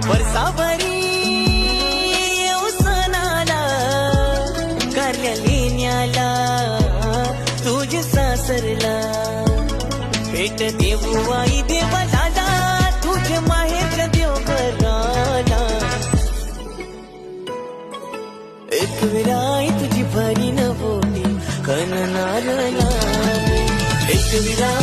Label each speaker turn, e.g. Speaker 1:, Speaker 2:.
Speaker 1: वर्षाभरी येऊ सणाला कारल्या लेण्याला तुझ्या सासरला भेट देऊ आई देवाला तुझ्या माहेरच्या देवघराला एक विराई तुझी भरी न बोली कणनार एक विराई